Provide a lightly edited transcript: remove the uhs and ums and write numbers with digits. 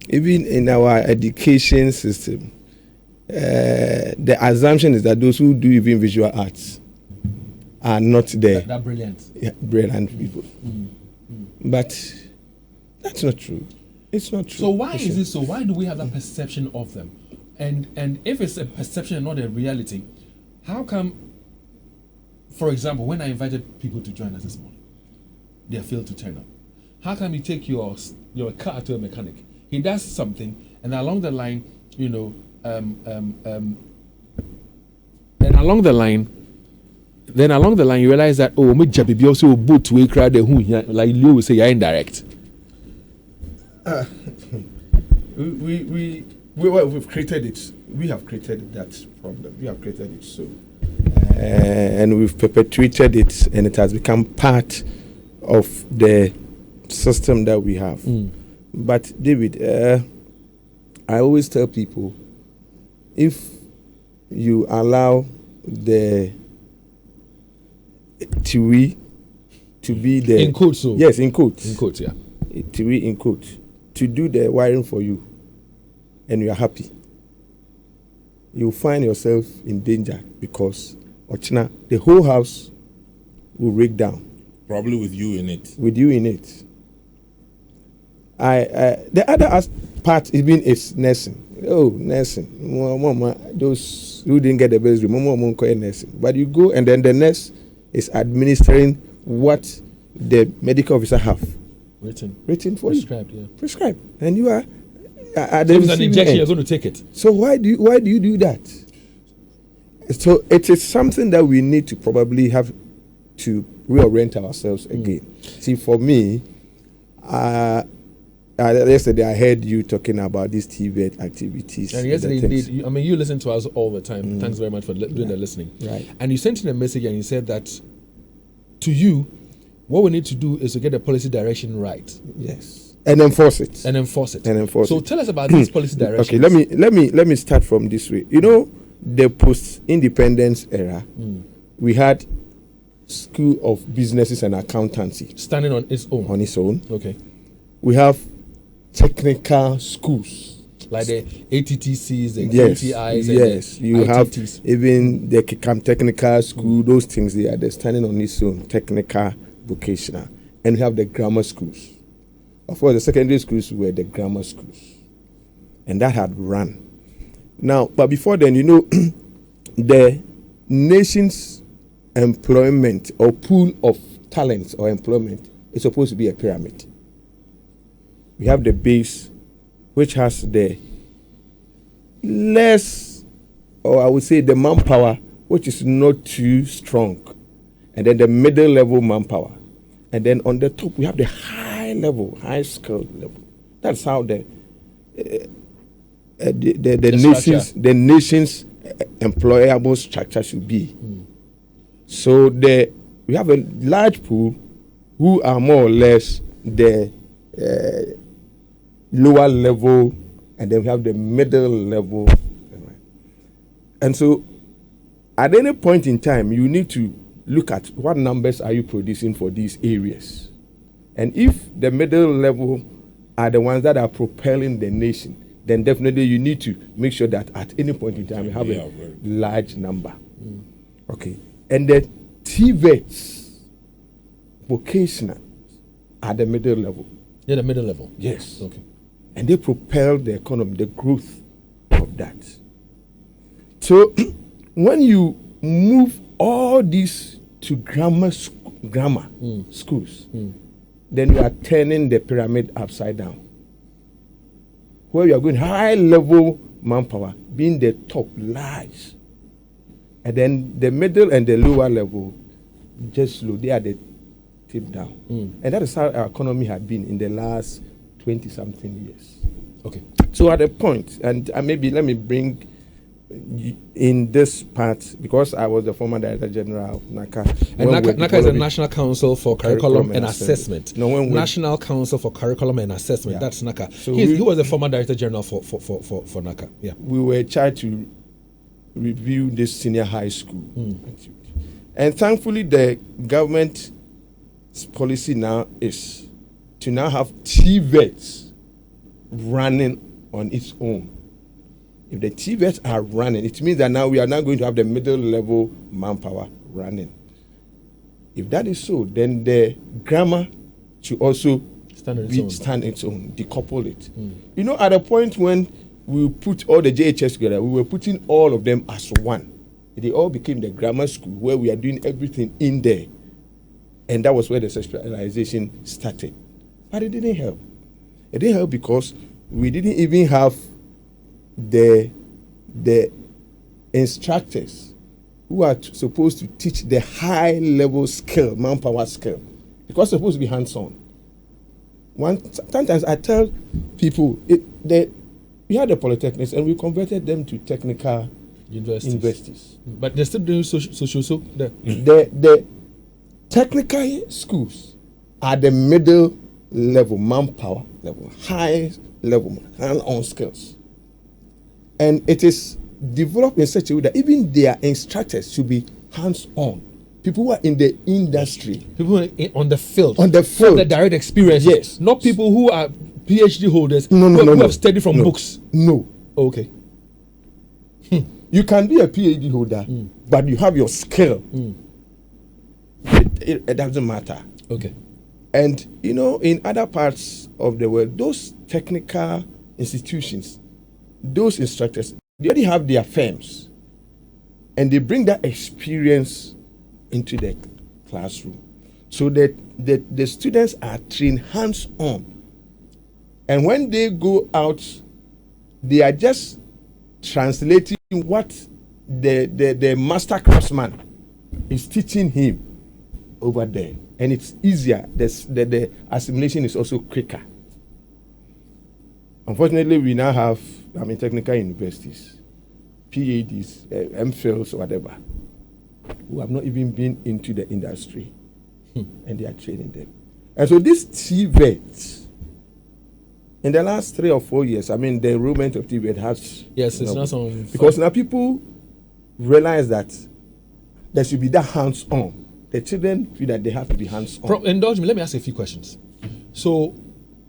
even in our education system, the assumption is that those who do even visual arts are not there. That brilliant. Yeah, brilliant people. But that's not true. It's not true. So why is it so? Why do we have that perception of them? And if it's a perception and not a reality, how come, for example, when I invited people to join us this morning, they failed to turn up? How come you take your car to a mechanic? He does something, and along the line, you know, then along the line, you realize that me jabi also boot we crowd the who like you will say you're indirect. We've created it. We have created that problem. We have created it so, and we've perpetuated it, and it has become part of the system that we have. But David, I always tell people, if you allow the TUI to be the in quotes, so yes, in quotes, yeah, TUI in quotes, to do the wiring for you, and you are happy, you'll find yourself in danger because Ochina, the whole house will break down. Probably with you in it. With you in it. The other part even is nursing. Oh, nursing. Those who didn't get the best nursing. But you go and then the nurse is administering what the medical officer have written for prescribed, you. Yeah. Prescribed. And you are at the an injection, you're going to take it. So why do you do that? So it is something that we need to probably have to reorient ourselves again. See, for me, yesterday I heard you talking about these TV activities. And yesterday, indeed, you listen to us all the time. Thanks very much for doing the listening. Right. And you sent in a message and you said that to you, what we need to do is to get the policy direction right. Yes. And enforce it. So tell us about these policy directions. Okay, let me start from this way. You know, the post-independence era, we had School of Businesses and Accountancy standing on its own. Okay. We have technical schools like the ATTCs, the KTIs, and you ITTs. Have even the Kikam Technical School. Those things they're standing on its own, technical, vocational, and we have the grammar schools. Of course, the secondary schools were the grammar schools, and that had run. Now, but before then, you know, the nation's employment or pool of talents or employment is supposed to be a pyramid. We have the base, which has the less, or I would say the manpower, which is not too strong, and then the middle level manpower, and then on the top we have the high level, high skilled level. That's how the nation's employable structure should be. So we have a large pool who are more or less the lower level, and then we have the middle level. And so at any point in time, you need to look at what numbers are you producing for these areas. And if the middle level are the ones that are propelling the nation, then definitely you need to make sure that at any point in time you have a large number. Okay. And the TVETs, vocational, are the middle level. Yeah, the middle level. Yes. Okay. And they propel the economy, the growth of that. So when you move all these to grammar schools, then you are turning the pyramid upside down. Where you are going high level manpower, being the top large. And then the middle and the lower level, just slow, they are the tip down. And that is how our economy had been in the last 20-something years. Okay. So at a point, and maybe let me bring in this part, because I was the former Director General of NACA. And NACA is the National Council for Curriculum and Assessment. National Council for Curriculum and Assessment. Yeah. That's NACA. So he was the former Director General for NACA. Yeah. We were charged to review this senior high school activity. And thankfully, the government's policy now is to now have TVETs running on its own. If the TVETs are running, it means that now we are now going to have the middle level manpower running. If that is so, then the grammar should also stand its own, decouple it. You know, at a point when we put all the JHS together, we were putting all of them as one. They all became the grammar school where we are doing everything in there. And that was where the specialization started. But it didn't help. It didn't help because we didn't even have the instructors who are supposed to teach the high level skill, manpower skill. Because it's supposed to be hands-on. Sometimes I tell people, we had the polytechnics and we converted them to technical universities. But they're still doing social. The technical schools are the middle level manpower level, high level hand-on skills. And it is developed in such a way that even their instructors should be hands-on. People who are in the industry. People on the field. On the field. From the direct experience. Yes. Not people who are PhD holders who have studied from books. No. Okay. You can be a PhD holder, but you have your skill. It doesn't matter. Okay. And, you know, in other parts of the world, those technical institutions, those instructors, they already have their firms. And they bring that experience into the classroom. So that the students are trained hands-on. And when they go out, they are just translating what the master craftsman is teaching him over there. And it's easier. The assimilation is also quicker. Unfortunately, we now have, technical universities, PhDs, MPhils, whatever, who have not even been into the industry, and they are training them. And so this TVET, in the last 3 or 4 years, the enrollment of TVET has... Yes, it's not some... Because now people realize that there should be that hands-on. The children feel that they have to be hands-on. Indulge me, let me ask you a few questions. So,